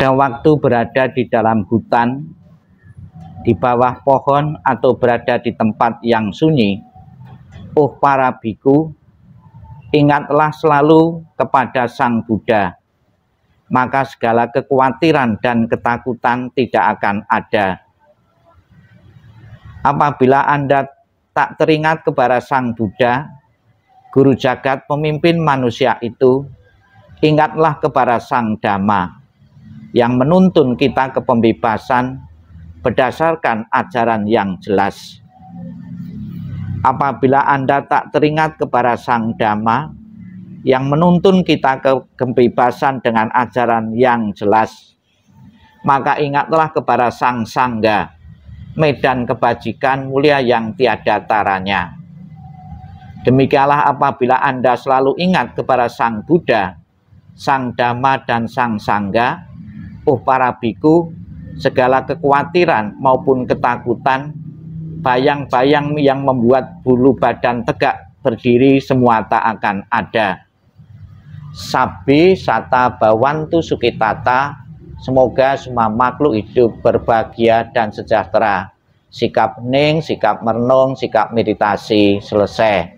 Pada waktu berada di dalam hutan, di bawah pohon atau berada di tempat yang sunyi, oh para biku, ingatlah selalu kepada Sang Buddha, maka segala kekhawatiran dan ketakutan tidak akan ada. Apabila Anda tak teringat kepada Sang Buddha, Guru Jagat, pemimpin manusia itu, ingatlah kepada Sang Dhamma yang menuntun kita ke pembebasan berdasarkan ajaran yang jelas. Apabila Anda tak teringat kepada Sang Dhamma yang menuntun kita ke kebebasan dengan ajaran yang jelas, maka ingatlah kepada Sang Sangga, medan kebajikan mulia yang tiada taranya. Demikianlah apabila Anda selalu ingat kepada Sang Buddha, Sang Dhamma, dan Sang Sangga, oh para biku, segala kekhawatiran maupun ketakutan, bayang-bayang yang membuat bulu badan tegak berdiri, semua tak akan ada. Sabbi sata bawantu sukitata, semoga semua makhluk hidup berbahagia dan sejahtera. Sikap hening, sikap merenung, sikap meditasi selesai.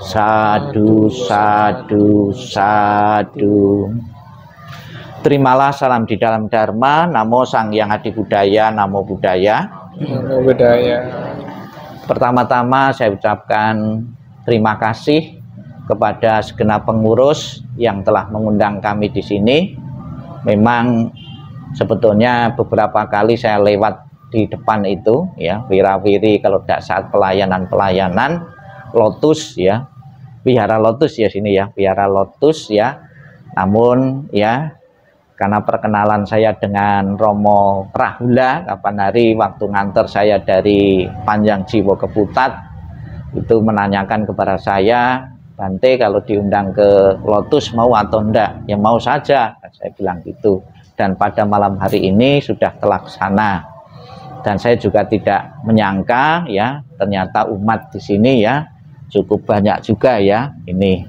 Sadu, sadu, sadu. Terimalah salam di dalam Dharma. Namo Sang Hyang Adi Budaya, Namo Buddhaya. Namo Buddhaya. Pertama-tama saya ucapkan terima kasih kepada segenap pengurus yang telah mengundang kami di sini. Memang sebetulnya beberapa kali saya lewat di depan itu, ya, wira-wiri kalau tidak saat pelayanan Lotus, ya, Wihara Lotus ya sini ya, Wihara Lotus ya. Namun ya, karena perkenalan saya dengan Romo Prahula, kapan hari waktu nganter saya dari Panjang Jiwo ke Putat, itu menanyakan kepada saya, Bante kalau diundang ke Lotus mau atau enggak? Ya mau saja, saya bilang gitu. Dan pada malam hari ini sudah terlaksana. Dan saya juga tidak menyangka ya, ternyata umat di sini ya cukup banyak juga ya. Ini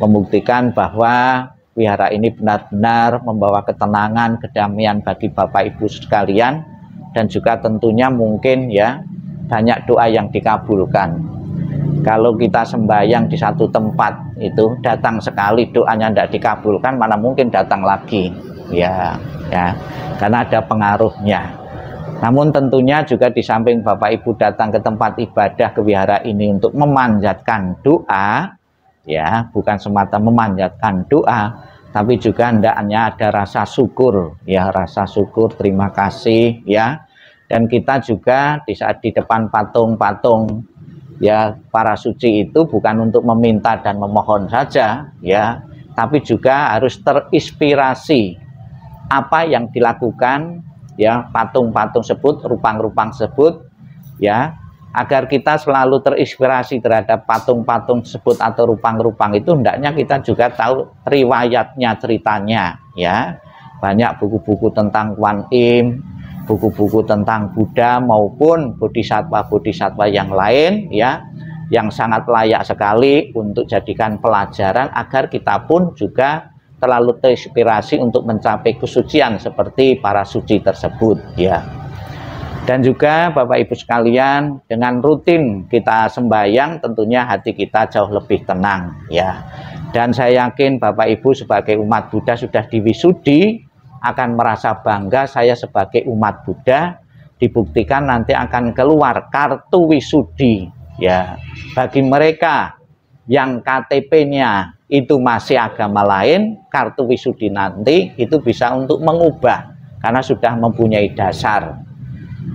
membuktikan bahwa wihara ini benar-benar membawa ketenangan, kedamaian bagi Bapak Ibu sekalian, dan juga tentunya mungkin ya banyak doa yang dikabulkan. Kalau kita sembahyang di satu tempat itu datang sekali doanya tidak dikabulkan, mana mungkin datang lagi ya, karena ada pengaruhnya. Namun tentunya juga di samping Bapak Ibu datang ke tempat ibadah ke wihara ini untuk memanjatkan doa, ya, bukan semata memanjatkan doa, tapi juga hendaknya ada rasa syukur, ya, rasa syukur, terima kasih, ya. Dan kita juga di saat di depan patung-patung, ya, para suci itu bukan untuk meminta dan memohon saja, ya, tapi juga harus terinspirasi apa yang dilakukan, ya, patung-patung tersebut, rupang-rupang tersebut, ya, agar kita selalu terinspirasi terhadap patung-patung tersebut atau rupang-rupang itu. Hendaknya kita juga tahu riwayatnya, ceritanya, ya. Banyak buku-buku tentang Kuan Im, buku-buku tentang Buddha maupun bodhisattva-bodhisattva yang lain, ya, yang sangat layak sekali untuk jadikan pelajaran agar kita pun juga terlalu terinspirasi untuk mencapai kesucian seperti para suci tersebut, ya. Dan juga Bapak Ibu sekalian, dengan rutin kita sembahyang tentunya hati kita jauh lebih tenang, ya. Dan saya yakin Bapak Ibu sebagai umat Buddha sudah diwisudi, akan merasa bangga saya sebagai umat Buddha. Dibuktikan nanti akan keluar kartu wisudi, ya, bagi mereka yang KTP-nya itu masih agama lain, kartu wisudi nanti itu bisa untuk mengubah karena sudah mempunyai dasar,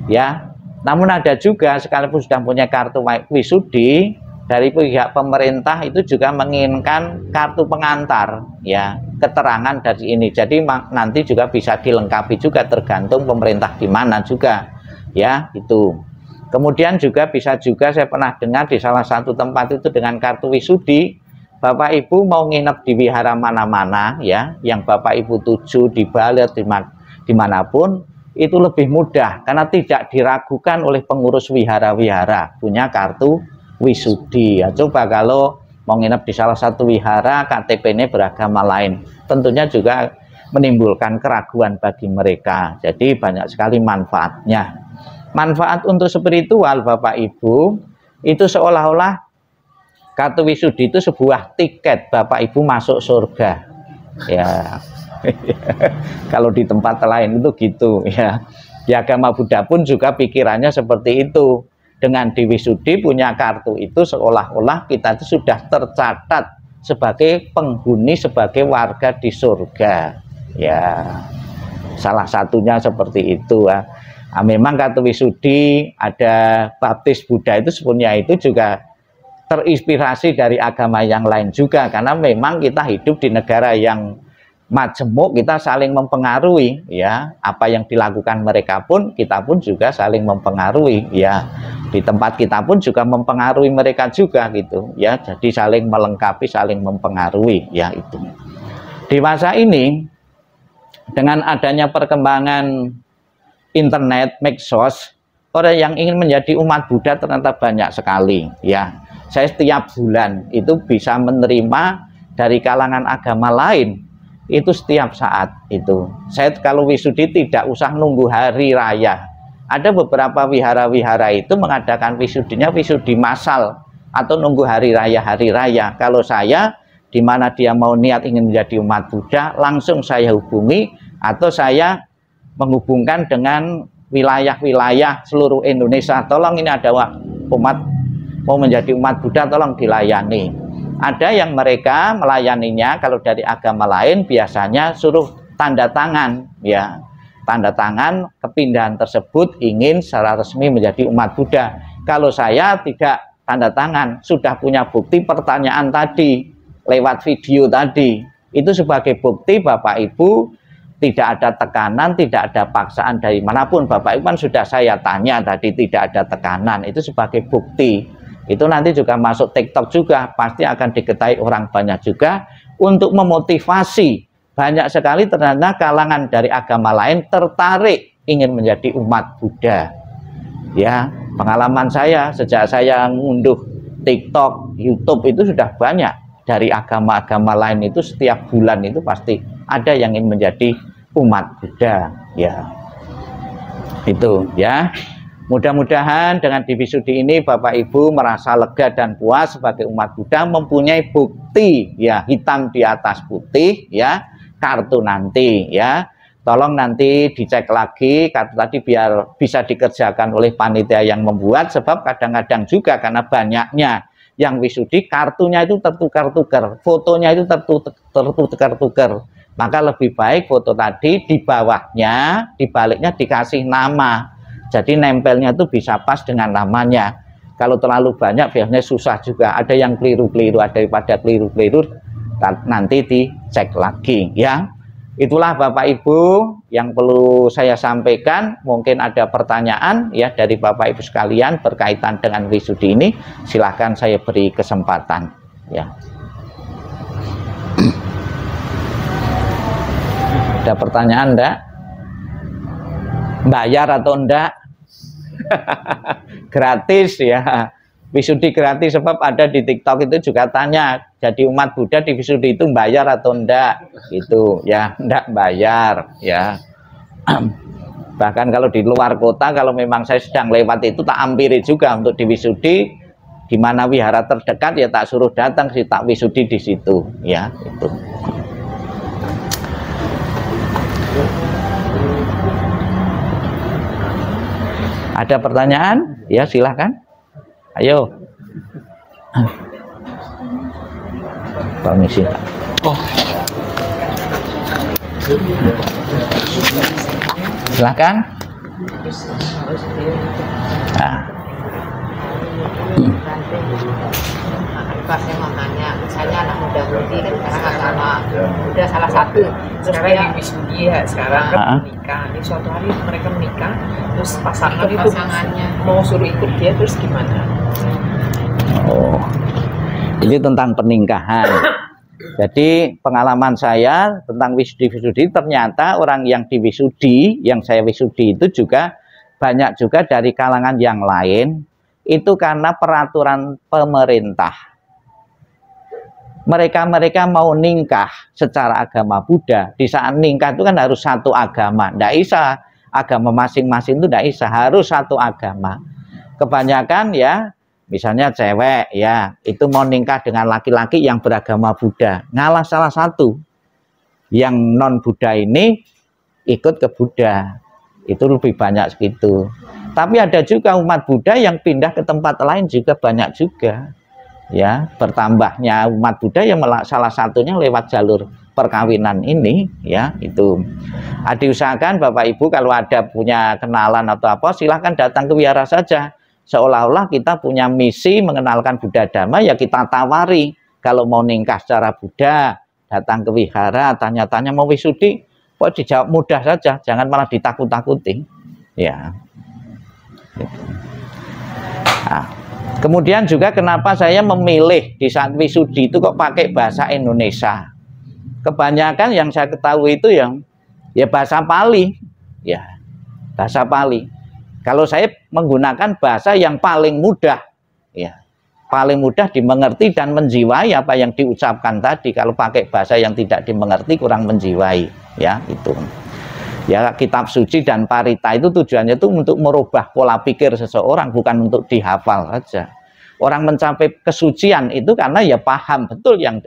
ya. Namun ada juga sekalipun sudah punya kartu wisudi, dari pihak pemerintah itu juga menginginkan kartu pengantar, ya, keterangan dari ini. Jadi nanti juga bisa dilengkapi juga, tergantung pemerintah di mana juga, ya, itu. Kemudian juga bisa juga saya pernah dengar di salah satu tempat itu dengan kartu wisudi, Bapak Ibu mau nginep di wihara mana-mana, ya, yang Bapak Ibu tuju di Bali dimanapun, itu lebih mudah karena tidak diragukan oleh pengurus wihara-wihara punya kartu wisudi. Ya, coba kalau mau nginep di salah satu wihara KTP-nya beragama lain, tentunya juga menimbulkan keraguan bagi mereka. Jadi banyak sekali manfaatnya. Manfaat untuk spiritual Bapak Ibu itu seolah-olah kartu wisudi itu sebuah tiket Bapak Ibu masuk surga. Ya. Kalau di tempat lain itu gitu ya. Di agama Buddha pun juga pikirannya seperti itu. Dengan diwisudi punya kartu itu seolah-olah kita itu sudah tercatat sebagai penghuni, sebagai warga di surga. Ya, salah satunya seperti itu. Nah, memang kartu wisudi ada baptis Buddha itu sebenarnya itu juga terinspirasi dari agama yang lain juga, karena memang kita hidup di negara yang majemuk, kita saling mempengaruhi ya, apa yang dilakukan mereka pun kita pun juga saling mempengaruhi ya, di tempat kita pun juga mempengaruhi mereka juga gitu ya, jadi saling melengkapi, saling mempengaruhi ya. Itu di masa ini dengan adanya perkembangan internet, medsos, orang yang ingin menjadi umat Buddha ternyata banyak sekali ya. Saya setiap bulan itu bisa menerima dari kalangan agama lain itu setiap saat itu. Saya kalau wisudi tidak usah nunggu hari raya. Ada beberapa wihara-wihara itu mengadakan wisudinya wisudi massal atau nunggu hari raya. Kalau saya di mana dia mau niat ingin menjadi umat Buddha, langsung saya hubungi atau saya menghubungkan dengan wilayah-wilayah seluruh Indonesia. Tolong ini ada umat mau menjadi umat Buddha, tolong dilayani. Ada yang mereka melayaninya kalau dari agama lain biasanya suruh tanda tangan ya, tanda tangan kepindahan tersebut ingin secara resmi menjadi umat Buddha. Kalau saya tidak tanda tangan, sudah punya bukti pertanyaan tadi lewat video tadi, itu sebagai bukti Bapak Ibu tidak ada tekanan, tidak ada paksaan dari manapun. Bapak Ibu kan sudah saya tanya tadi, tidak ada tekanan, itu sebagai bukti. Itu nanti juga masuk TikTok juga, pasti akan diketahui orang banyak juga, untuk memotivasi banyak sekali ternyata kalangan dari agama lain tertarik ingin menjadi umat Buddha ya. Pengalaman saya sejak saya ngunduh TikTok, YouTube itu sudah banyak dari agama-agama lain, itu setiap bulan itu pasti ada yang ingin menjadi umat Buddha ya. Itu ya. Mudah-mudahan dengan diwisudi ini Bapak Ibu merasa lega dan puas sebagai umat Buddha, mempunyai bukti ya, hitam di atas putih ya, kartu nanti ya. Tolong nanti dicek lagi kartu tadi biar bisa dikerjakan oleh panitia yang membuat, sebab kadang-kadang juga karena banyaknya yang wisudi kartunya itu tertukar-tukar, fotonya itu tertukar-tukar. Maka lebih baik foto tadi di bawahnya, di baliknya dikasih nama. Jadi nempelnya itu bisa pas dengan namanya. Kalau terlalu banyak biasanya susah juga. Ada yang keliru-keliru, daripada keliru-keliru nanti dicek lagi ya. Itulah Bapak Ibu yang perlu saya sampaikan. Mungkin ada pertanyaan ya dari Bapak Ibu sekalian berkaitan dengan wisudi ini. Silahkan saya beri kesempatan ya. Ada pertanyaan enggak? Bayar atau enggak? Gratis ya, wisudi gratis, sebab ada di TikTok itu juga tanya, jadi umat Buddha di wisudi itu bayar atau enggak gitu ya. Enggak bayar ya. Bahkan kalau di luar kota, kalau memang saya sedang lewat itu tak hampiri juga untuk di wisudi, di mana wihara terdekat ya tak suruh datang sih, tak wisudi di situ ya. Itu ada pertanyaan? Ya silahkan. Ayo. Permisi. Oh. Silahkan. Nah. Pas saya mau tanya, misalnya anak muda-mudi kan sekarang agama udah salah satu, terus dia wisudi ya sekarang kan menikah, ini suatu hari mereka menikah, terus pasangannya mau suruh ikut dia, terus gimana? Oh, ini tentang pernikahan. Jadi pengalaman saya tentang wisudi, ternyata orang yang diwisudi, yang saya wisudi itu juga banyak juga dari kalangan yang lain, itu karena peraturan pemerintah. mereka mau nikah secara agama Buddha. Di saat nikah itu kan harus satu agama, tidak bisa agama masing-masing, itu tidak bisa, harus satu agama. Kebanyakan ya, misalnya cewek ya, itu mau nikah dengan laki-laki yang beragama Buddha, ngalah salah satu, yang non Buddha ini ikut ke Buddha, itu lebih banyak segitu. Tapi ada juga umat Buddha yang pindah ke tempat lain juga banyak juga. Ya, bertambahnya umat Buddha yang salah satunya lewat jalur perkawinan ini, ya, itu. Diusahakan Bapak Ibu kalau ada punya kenalan atau apa, silahkan datang ke wihara saja. Seolah-olah kita punya misi mengenalkan Buddha Dhamma, ya kita tawari. Kalau mau nikah secara Buddha, datang ke wihara, tanya-tanya mau wisudi, kok dijawab mudah saja, jangan malah ditakut-takuti. Ya. Nah, kemudian juga kenapa saya memilih di saat wisudi itu kok pakai bahasa Indonesia. Kebanyakan yang saya ketahui itu yang ya bahasa Pali, ya bahasa Pali. Kalau saya menggunakan bahasa yang paling mudah, ya paling mudah dimengerti dan menjiwai apa yang diucapkan tadi. Kalau pakai bahasa yang tidak dimengerti kurang menjiwai, ya itu. Ya, kitab suci dan parita itu tujuannya itu untuk merubah pola pikir seseorang, bukan untuk dihafal saja. Orang mencapai kesucian itu karena ya paham betul yang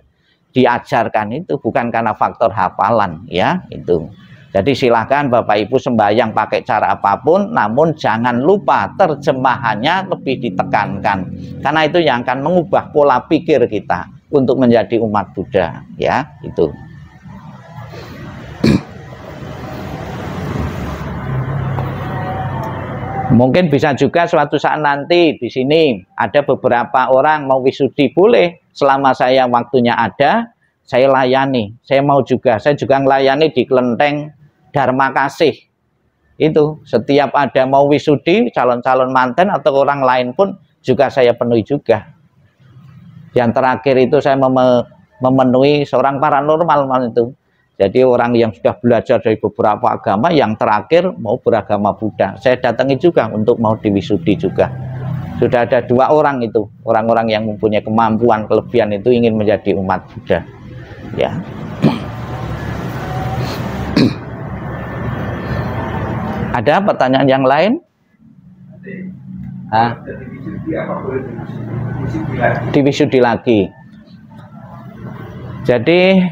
diajarkan itu, bukan karena faktor hafalan, ya itu. Jadi silahkan Bapak Ibu sembahyang pakai cara apapun, namun jangan lupa terjemahannya lebih ditekankan, karena itu yang akan mengubah pola pikir kita untuk menjadi umat Buddha, ya itu. Mungkin bisa juga suatu saat nanti di sini ada beberapa orang mau wisudi, boleh, selama saya waktunya ada, saya layani. Saya mau juga, saya juga melayani di kelenteng Dharma Kasih. Itu setiap ada mau wisudi, calon-calon manten atau orang lain pun juga saya penuhi juga. Yang terakhir itu saya memenuhi seorang paranormal itu. Jadi orang yang sudah belajar dari beberapa agama, yang terakhir mau beragama Buddha, saya datangi juga untuk mau diwisudi juga. Sudah ada 2 orang itu, orang-orang yang mempunyai kemampuan, kelebihan itu ingin menjadi umat Buddha. Ya. Ada pertanyaan yang lain? Diwisudi lagi. Jadi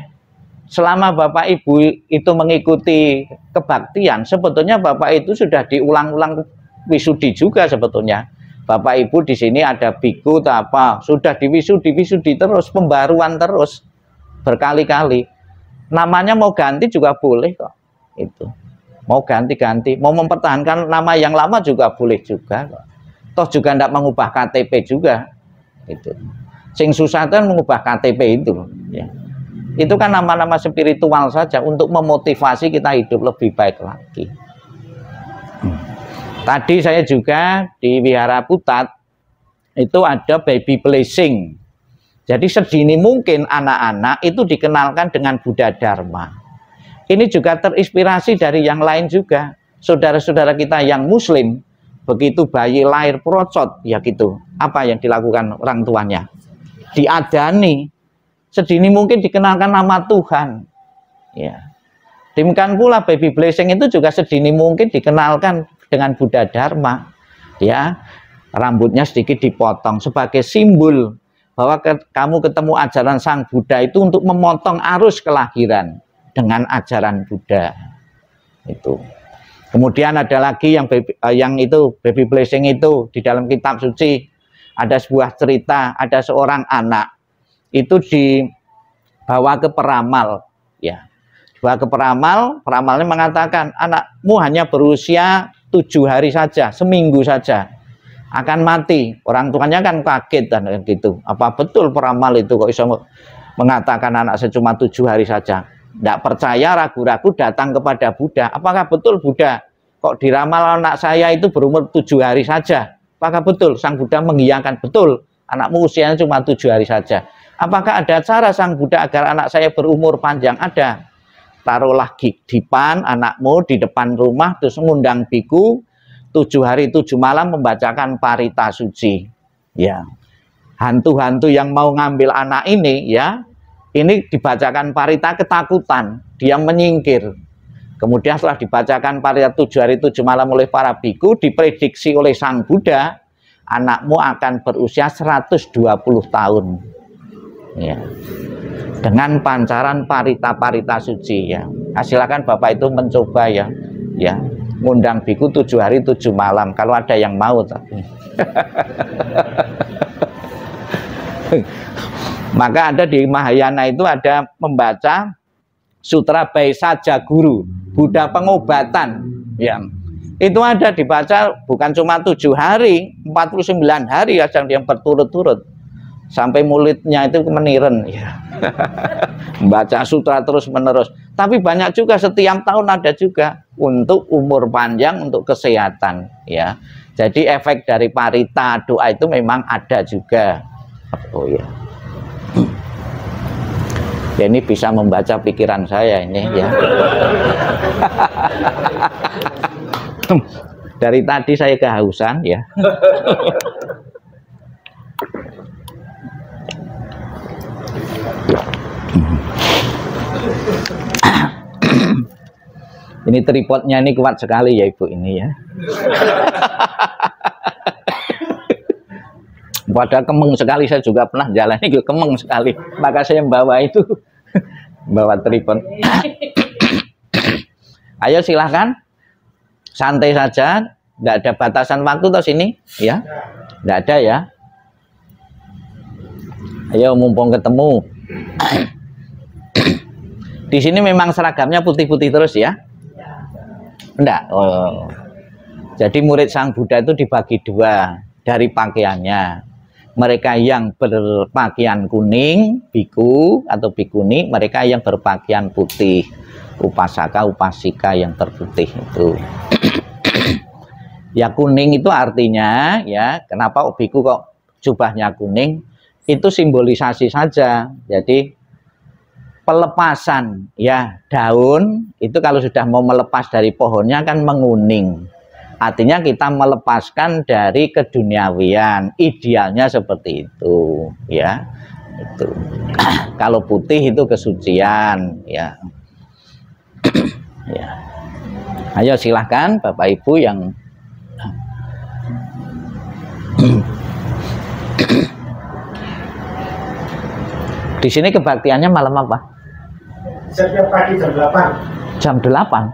selama Bapak Ibu itu mengikuti kebaktian, sebetulnya Bapak itu sudah diulang-ulang wisudi juga sebetulnya. Bapak Ibu di sini ada biku atau apa, sudah diwisudi terus, pembaruan terus berkali-kali. Namanya mau ganti juga boleh kok. Itu. Mau ganti-ganti, mau mempertahankan nama yang lama juga boleh juga kok. Toh juga tidak mengubah KTP juga. Itu. Sing susah kan mengubah KTP itu, ya. Itu kan nama-nama spiritual saja untuk memotivasi kita hidup lebih baik lagi. Tadi saya juga di Wihara Putat itu ada baby blessing. Jadi sedini mungkin anak-anak itu dikenalkan dengan Buddha Dharma. Ini juga terinspirasi dari yang lain juga. Saudara-saudara kita yang Muslim, begitu bayi lahir procot, ya gitu. Apa yang dilakukan orang tuanya? Diadani. Sedini mungkin dikenalkan nama Tuhan, ya. Demikian pula baby blessing itu juga sedini mungkin dikenalkan dengan Buddha Dharma, ya. Rambutnya sedikit dipotong sebagai simbol bahwa kamu ketemu ajaran Sang Buddha itu untuk memotong arus kelahiran dengan ajaran Buddha. Itu. Kemudian ada lagi yang baby blessing itu di dalam kitab suci ada sebuah cerita, ada seorang anak itu dibawa ke peramal, ya. Dibawa ke peramal, peramalnya mengatakan anakmu hanya berusia 7 hari saja, seminggu saja akan mati. Orang tuanya kan kaget dan gitu. Apa betul peramal itu kok bisa mengatakan anak saya cuma 7 hari saja? Tidak percaya, ragu-ragu datang kepada Buddha. Apakah betul Buddha kok diramal anak saya itu berumur 7 hari saja? Apakah betul? Sang Buddha mengiyakan, betul. Anakmu usianya cuma 7 hari saja. Apakah ada cara Sang Buddha agar anak saya berumur panjang? Ada. Taruhlah dipan anakmu di depan rumah, terus mengundang biku 7 hari 7 malam membacakan parita suci. Ya, hantu-hantu yang mau ngambil anak ini, ya, ini dibacakan parita ketakutan, dia menyingkir. Kemudian setelah dibacakan parita 7 hari 7 malam oleh para biku, diprediksi oleh Sang Buddha, anakmu akan berusia 120 tahun. Ya. Dengan pancaran parita-parita suci ya. Nah, silakan Bapak itu mencoba ya. Ya, ngundang biku 7 hari 7 malam kalau ada yang mau tapi. Maka ada di Mahayana itu ada membaca Sutra Baisa Guru, Buddha pengobatan. Ya. Itu ada dibaca bukan cuma 7 hari, 49 hari kadang yang berturut-turut. Sampai mulutnya itu meniren ya. Membaca sutra terus menerus. Tapi banyak juga setiap tahun ada juga untuk umur panjang, untuk kesehatan ya. Jadi efek dari parita doa itu memang ada juga. Oh ya. Ya ini bisa membaca pikiran saya ini ya. Dari tadi saya kehausan ya. Ini tripodnya ini kuat sekali ya Ibu ini ya. Padahal kemeng sekali, saya juga pernah jalan itu kemeng sekali. Maka saya membawa itu, bawa tripod. Ayo silahkan, santai saja, tidak ada batasan waktu toh sini, ya, tidak ada ya. Ayo mumpung ketemu. Di sini memang seragamnya putih-putih terus ya? Enggak. Oh. Jadi murid Sang Buddha itu dibagi dua dari pakaiannya. Mereka yang berpakaian kuning, biku atau bikuni, mereka yang berpakaian putih, upasaka, upasika yang terputih itu. Ya kuning itu artinya ya, kenapa biku kok jubahnya kuning? Itu simbolisasi saja. Jadi pelepasan ya daun itu kalau sudah mau melepas dari pohonnya kan menguning. Artinya kita melepaskan dari keduniawian, idealnya seperti itu, ya. Itu. Kalau putih itu kesucian, ya. Ya. Ayo silahkan Bapak Ibu yang di sini kebaktiannya malam apa? Setiap pagi jam 8. Jam 8?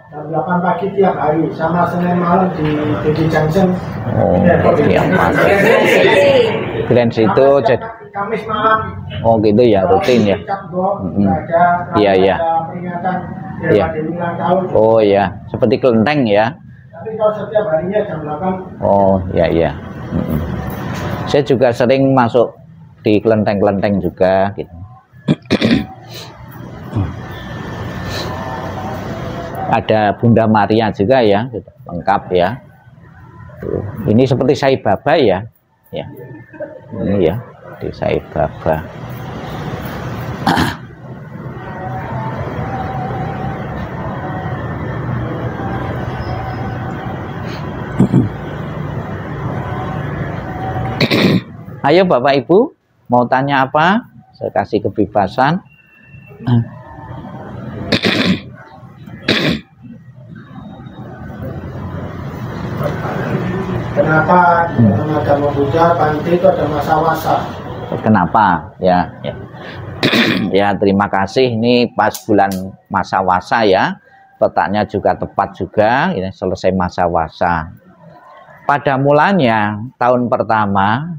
Jam 8 pagi tiap hari, sama Senin malam di Junction. Oh, tiap pagi. Grand situ jadi Kamis malam. Oh gitu ya, rutin ya. Iya iya. Iya. Oh ya, seperti kelenteng ya. Tapi kalau setiap harinya jam 8. Oh iya iya. Saya juga sering masuk di kelenteng-kelenteng juga gitu. Ada Bunda Maria juga ya, gitu. Lengkap ya. Tuh. Ini seperti Sai Baba ya, ya. Ini ya, di Sai Baba. Ayo Bapak Ibu, mau tanya apa? Saya kasih kebebasan. Kenapa dalam agama Buddha Bante itu ada masa wasa? Kenapa? Ya, ya. Ya terima kasih. Ini pas bulan masa wasa ya. Letaknya juga tepat juga. Ini selesai masa wasa. Pada mulanya tahun pertama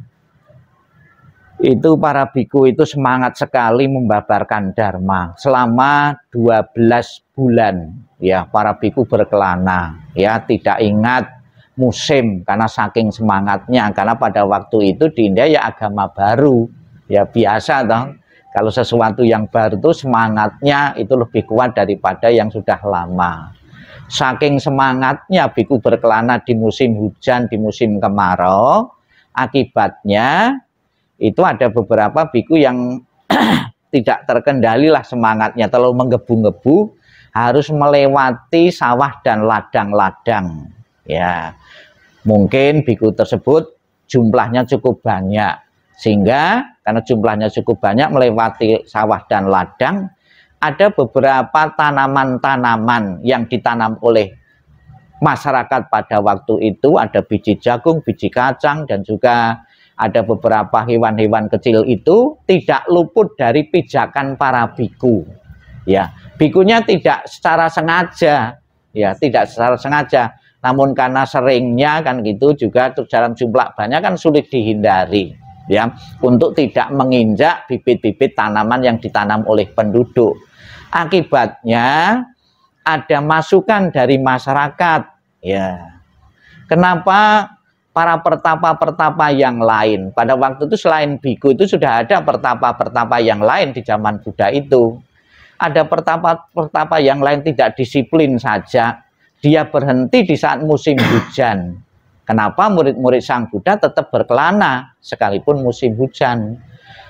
itu para biku itu semangat sekali membabarkan dharma selama 12 bulan. Ya para biku berkelana. Ya tidak ingat musim karena saking semangatnya, karena pada waktu itu di India ya agama baru ya biasa toh, kalau sesuatu yang baru itu semangatnya itu lebih kuat daripada yang sudah lama. Saking semangatnya biku berkelana di musim hujan, di musim kemarau, akibatnya itu ada beberapa biku yang tidak terkendali lah semangatnya, terlalu menggebu-gebu, harus melewati sawah dan ladang-ladang. Ya, mungkin biku tersebut jumlahnya cukup banyak Sehingga karena jumlahnya cukup banyak melewati sawah dan ladang, ada beberapa tanaman-tanaman yang ditanam oleh masyarakat pada waktu itu. Ada biji jagung, biji kacang, dan juga ada beberapa hewan-hewan kecil itu tidak luput dari pijakan para biku. Ya, bikunya tidak secara sengaja, ya tidak secara sengaja. Namun karena seringnya kan gitu juga dalam jumlah banyak kan sulit dihindari, ya, untuk tidak menginjak bibit-bibit tanaman yang ditanam oleh penduduk. Akibatnya ada masukan dari masyarakat, ya. Kenapa para pertapa-pertapa yang lain pada waktu itu selain biku itu sudah ada pertapa-pertapa yang lain di zaman Buddha itu. Ada pertapa-pertapa yang lain tidak disiplin saja, dia berhenti di saat musim hujan. Kenapa murid-murid Sang Buddha tetap berkelana sekalipun musim hujan?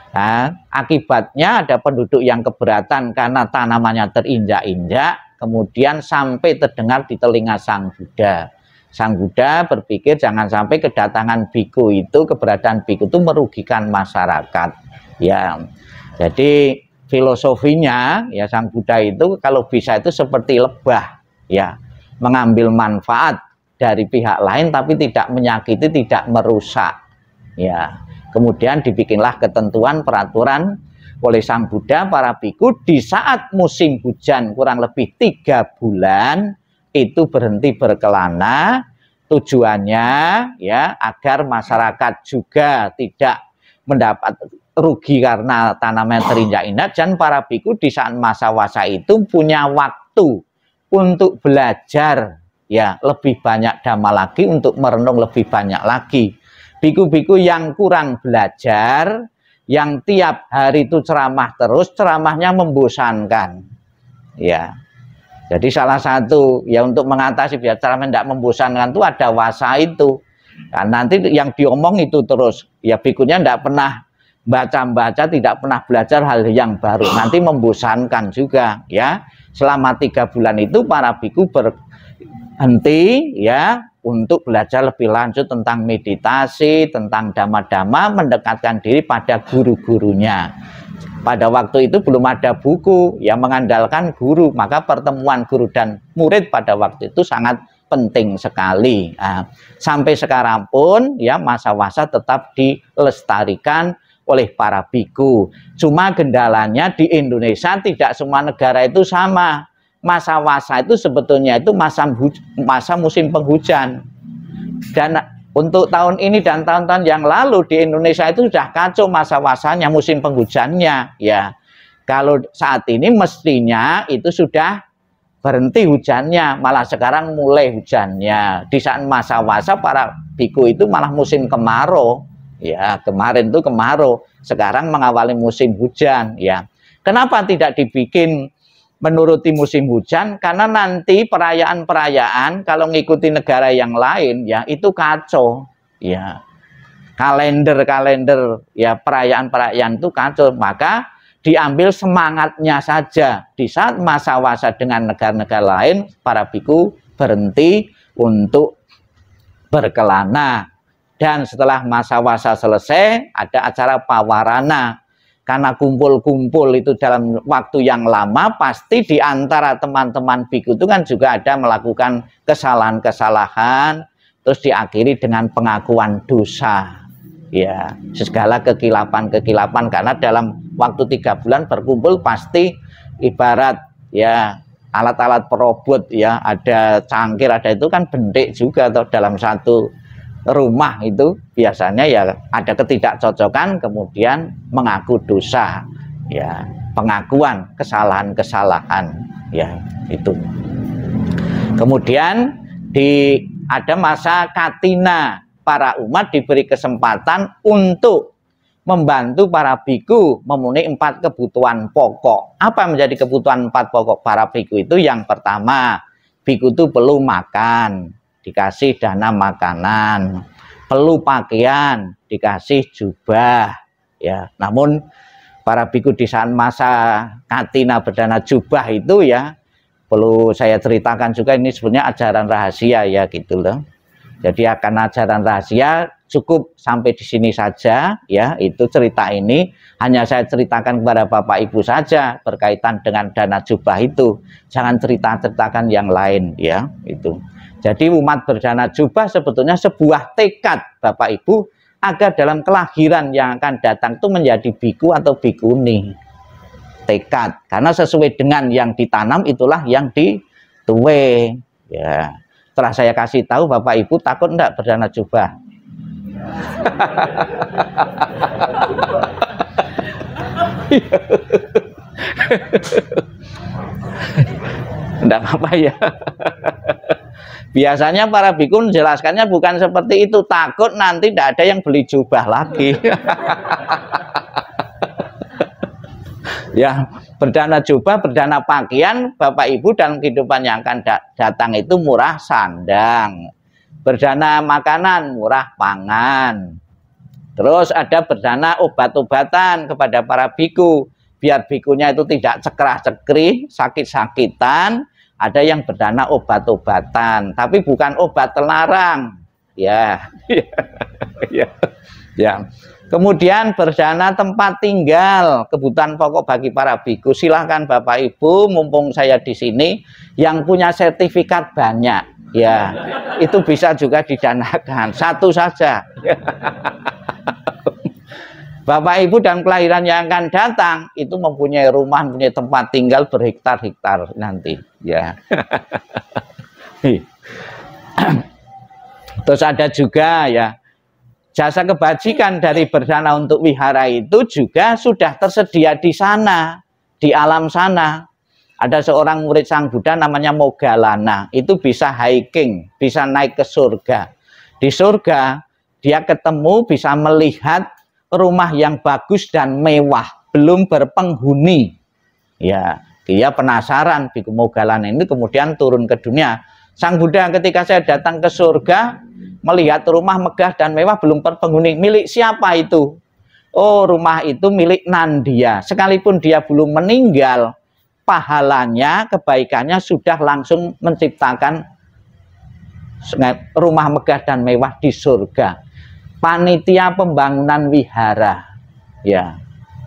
Nah, akibatnya ada penduduk yang keberatan karena tanamannya terinjak-injak, kemudian sampai terdengar di telinga Sang Buddha. Sang Buddha berpikir jangan sampai kedatangan biku itu, keberadaan biku itu merugikan masyarakat. Ya, jadi filosofinya ya Sang Buddha itu kalau bisa itu seperti lebah, ya, mengambil manfaat dari pihak lain tapi tidak menyakiti, tidak merusak. Ya, kemudian dibikinlah ketentuan peraturan oleh Sang Buddha para biku di saat musim hujan kurang lebih 3 bulan itu berhenti berkelana. Tujuannya ya agar masyarakat juga tidak mendapat rugi karena tanaman terinjak-injak, dan para biku di saat masa wasa itu punya waktu untuk belajar ya lebih banyak dhamma lagi, untuk merenung lebih banyak lagi. Biku-biku yang kurang belajar, yang tiap hari itu ceramah terus, ceramahnya membosankan. Ya. Jadi salah satu ya untuk mengatasi biar ceramah tidak membosankan itu ada wasa itu. Nah, nanti yang diomong itu terus. Ya bikunya tidak pernah baca-baca, tidak pernah belajar hal yang baru. Nanti membosankan juga ya. Selama 3 bulan itu para biku berhenti ya untuk belajar lebih lanjut tentang meditasi, tentang dhamma-dhamma, mendekatkan diri pada guru-gurunya. Pada waktu itu belum ada buku yang mengandalkan guru, maka pertemuan guru dan murid pada waktu itu sangat penting sekali. Nah, sampai sekarang pun ya masa wasa tetap dilestarikan oleh para biku. Cuma kendalanya di Indonesia tidak semua negara itu sama. Masa wasa itu sebetulnya itu masa musim penghujan. Dan untuk tahun ini dan tahun-tahun yang lalu di Indonesia itu sudah kacau masa wasanya, musim penghujannya. Ya, kalau saat ini mestinya itu sudah berhenti hujannya, malah sekarang mulai hujannya. Di saat masa wasa para biku itu malah musim kemarau. Ya, kemarin itu kemarau, sekarang mengawali musim hujan. Ya, kenapa tidak dibikin menuruti musim hujan? Karena nanti perayaan-perayaan kalau ngikuti negara yang lain ya itu kacau ya, kalender ya perayaan-perayaan itu kacau. Maka diambil semangatnya saja. Di saat masa wasa dengan negara-negara lain, para biku berhenti untuk berkelana, dan setelah masa wasa selesai ada acara pawarana. Karena kumpul-kumpul itu dalam waktu yang lama, pasti di antara teman-teman biku itu kan juga ada melakukan kesalahan-kesalahan, terus diakhiri dengan pengakuan dosa. Ya, segala kekilapan-kekilapan, karena dalam waktu 3 bulan berkumpul pasti ibarat ya alat-alat perobot ya, ada cangkir, ada itu kan bentik juga atau dalam satu rumah itu biasanya ya ada ketidakcocokan, kemudian mengaku dosa ya, pengakuan kesalahan-kesalahan ya itu. Kemudian ada masa katina, para umat diberi kesempatan untuk membantu para biku memenuhi 4 kebutuhan pokok. Apa menjadi kebutuhan 4 pokok para biku itu? Yang pertama, biku itu perlu makan, dikasih dana makanan, perlu pakaian, dikasih jubah ya. Namun para biku di saat masa katina berdana jubah itu ya, perlu saya ceritakan juga, ini sebenarnya ajaran rahasia ya gitu loh. Jadi akan ajaran rahasia cukup sampai di sini saja ya. Itu cerita ini hanya saya ceritakan kepada Bapak Ibu saja berkaitan dengan dana jubah itu. Jangan ceritakan yang lain ya, itu. Jadi umat berdana jubah sebetulnya sebuah tekad Bapak Ibu agar dalam kelahiran yang akan datang itu menjadi biku atau bikuni. Tekad, karena sesuai dengan yang ditanam itulah yang dituai ya. Setelah saya kasih tahu, Bapak Ibu takut enggak berdana jubah? Enggak apa-apa ya. Biasanya para biku menjelaskannya bukan seperti itu, takut nanti tidak ada yang beli jubah lagi. Ya, berdana jubah, berdana pakaian, Bapak Ibu dalam kehidupan yang akan datang itu murah sandang. Berdana makanan, murah pangan. Terus ada berdana obat-obatan kepada para biku. Biar bikunya itu tidak cekrah-cekrih, sakit-sakitan. Ada yang berdana obat-obatan, tapi bukan obat terlarang. Ya, ya, ya. Kemudian berdana tempat tinggal, kebutuhan pokok bagi para biku. Silahkan Bapak Ibu, mumpung saya di sini, yang punya sertifikat banyak, ya, itu bisa juga didanakan. Satu saja. Bapak Ibu dan kelahiran yang akan datang itu mempunyai rumah, mempunyai tempat tinggal berhektar-hektar nanti, ya. Terus ada juga ya, jasa kebajikan dari berdana untuk wihara itu juga sudah tersedia di sana, di alam sana. Ada seorang murid Sang Buddha namanya Moggallana, itu bisa hiking, bisa naik ke surga. Di surga dia ketemu, bisa melihat rumah yang bagus dan mewah, belum berpenghuni. Ya, dia penasaran, Biku Moggallana ini kemudian turun ke dunia. Sang Buddha, ketika saya datang ke surga, melihat rumah megah dan mewah belum berpenghuni, milik siapa itu? Oh, rumah itu milik Nandia. Sekalipun dia belum meninggal, pahalanya, kebaikannya sudah langsung menciptakan rumah megah dan mewah di surga. Panitia pembangunan wihara, ya,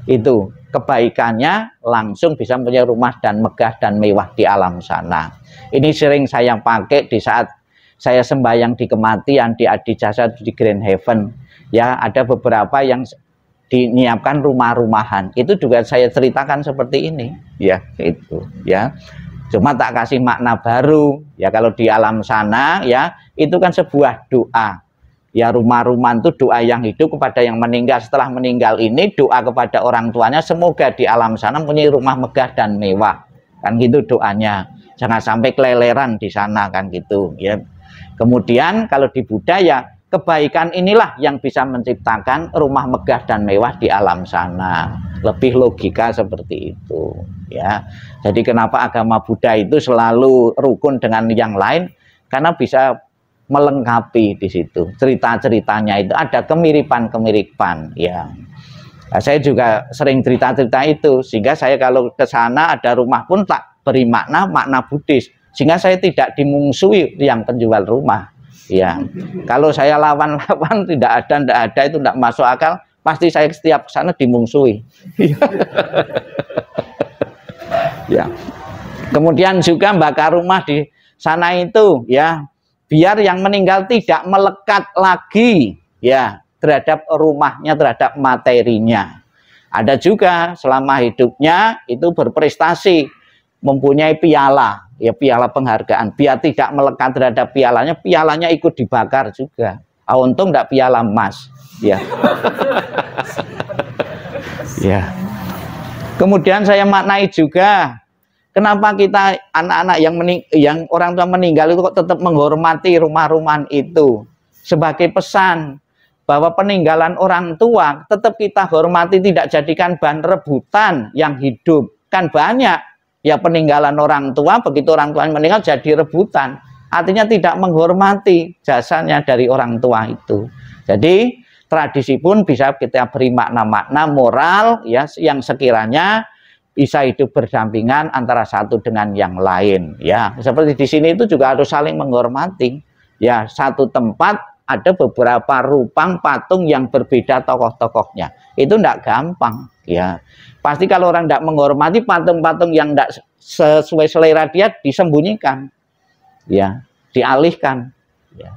itu kebaikannya langsung bisa punya rumah dan megah dan mewah di alam sana. Ini sering saya pakai di saat saya sembahyang di kematian, di Adijasa, di Grand Heaven. Ya, ada beberapa yang dinyiapkan rumah-rumahan. Itu juga saya ceritakan seperti ini, ya, itu, ya. Cuma tak kasih makna baru, ya, kalau di alam sana, ya, itu kan sebuah doa. Ya, rumah-rumah itu doa yang hidup kepada yang meninggal. Setelah meninggal ini doa kepada orang tuanya, semoga di alam sana punya rumah megah dan mewah. Kan gitu doanya. Jangan sampai keleleran di sana, kan gitu, ya. Kemudian kalau di Buddha ya, kebaikan inilah yang bisa menciptakan rumah megah dan mewah di alam sana. Lebih logika seperti itu, ya. Jadi kenapa agama Buddha itu selalu rukun dengan yang lain? Karena bisa melengkapi di situ. Cerita-ceritanya itu ada kemiripan-kemiripan, ya. Nah, saya juga sering cerita-cerita itu, sehingga saya kalau ke sana ada rumah pun tak beri makna Buddhis, sehingga saya tidak dimungsuhi yang penjual rumah, ya. Kalau saya lawan-lawan tidak ada itu tidak masuk akal, pasti saya setiap sana dimungsuhi. Ya. Kemudian juga bakar rumah di sana itu, ya, biar yang meninggal tidak melekat lagi, ya, terhadap rumahnya, terhadap materinya. Ada juga selama hidupnya itu berprestasi, mempunyai piala, ya, piala penghargaan, biar tidak melekat terhadap pialanya, pialanya ikut dibakar juga. Untung enggak piala emas, ya. Ya. Kemudian saya maknai juga, kenapa kita anak-anak yang orang tua meninggal itu kok tetap menghormati rumah-rumahan itu sebagai pesan bahwa peninggalan orang tua tetap kita hormati, tidak jadikan bahan rebutan yang hidup. Kan banyak ya peninggalan orang tua, begitu orang tua meninggal jadi rebutan, artinya tidak menghormati jasanya dari orang tua itu. Jadi tradisi pun bisa kita beri makna-makna moral, ya, yang sekiranya bisa hidup berdampingan antara satu dengan yang lain, ya. Seperti di sini itu juga harus saling menghormati, ya. Satu tempat ada beberapa rupang patung yang berbeda tokoh-tokohnya. Itu tidak gampang, ya. Pasti kalau orang tidak menghormati patung-patung yang tidak sesuai selera dia, disembunyikan, ya, dialihkan. Ya.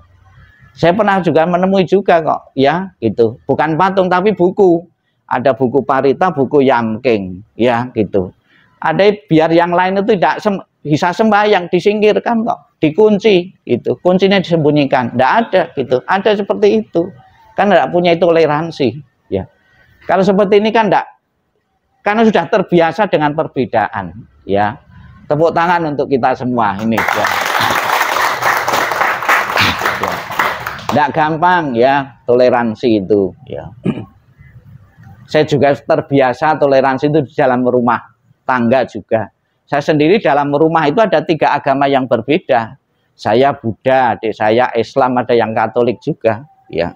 Saya pernah juga menemui juga kok, ya, gitu. Bukan patung tapi buku. Ada buku Parita, buku Yamking, ya, gitu. Ada biar yang lain itu tidak bisa sembahyang, disingkirkan kok, dikunci, itu kuncinya disembunyikan, tidak ada, gitu. Ada seperti itu, kan tidak punya toleransi, ya. Kalau seperti ini kan tidak, karena sudah terbiasa dengan perbedaan, ya. Tepuk tangan untuk kita semua ini, ya. Tidak gampang, ya, toleransi itu, ya. Saya juga terbiasa toleransi itu di dalam rumah tangga juga. Saya sendiri dalam rumah itu ada 3 agama yang berbeda. Saya Buddha, adik saya Islam, ada yang Katolik juga, ya.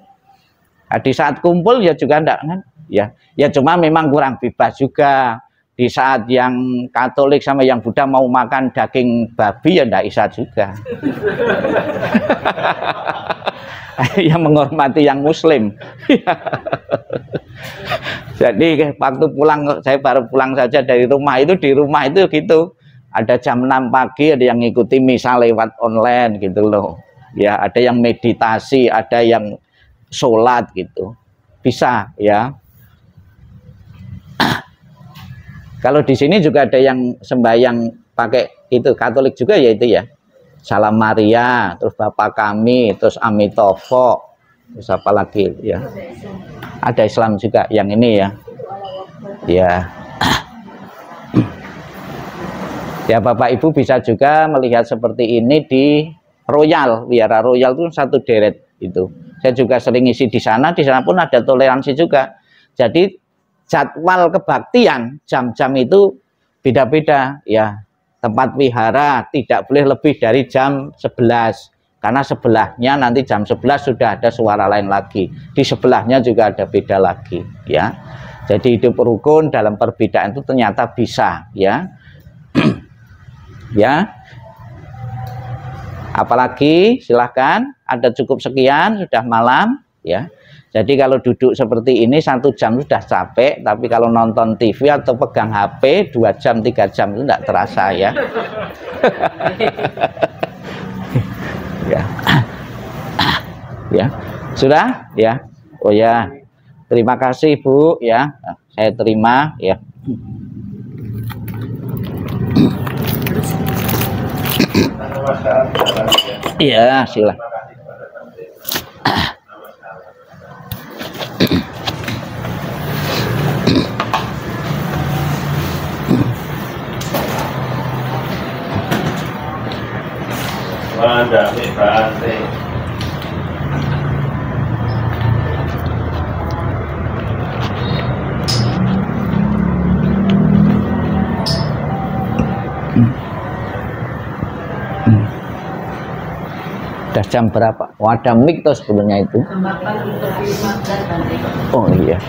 Nah, di saat kumpul ya juga enggak kan, ya. Ya cuma memang kurang bebas juga. Di saat yang Katolik sama yang Buddha mau makan daging babi ya enggak bisa juga. Yang menghormati yang Muslim. Jadi waktu pulang, saya baru pulang saja dari rumah itu, di rumah itu gitu, ada jam 6 pagi ada yang ngikuti misa lewat online gitu loh, ya, ada yang meditasi, ada yang sholat gitu, bisa, ya. Kalau di sini juga ada yang sembahyang pakai itu Katolik juga, ya, itu ya, Salam Maria, terus Bapa Kami, terus Amitabha, terus apa lagi, ya. Ada Islam juga yang ini, ya. Ya. Ya, Bapak Ibu bisa juga melihat seperti ini di Royal, Wihara Royal itu satu deret itu. Saya juga sering isi di sana pun ada toleransi juga. Jadi jadwal kebaktian jam-jam itu beda-beda, ya. Tempat wihara tidak boleh lebih dari jam 11. Karena sebelahnya nanti jam 11 sudah ada suara lain lagi. Di sebelahnya juga ada beda lagi, ya. Jadi hidup rukun dalam perbedaan itu ternyata bisa, ya. Ya. Apalagi silahkan, ada cukup sekian, sudah malam, ya. Jadi kalau duduk seperti ini 1 jam sudah capek, tapi kalau nonton TV atau pegang HP 2 jam 3 jam itu tidak terasa, ya. Ya. Ya. Sudah, ya. Oh ya. Terima kasih, Bu, ya. Saya terima, ya. Iya, silakan. Udah jam berapa? Oh, ada mic tuh sebelumnya itu. Oh iya.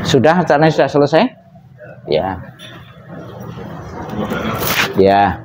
Sudah, acaranya sudah selesai? Ya. Ya.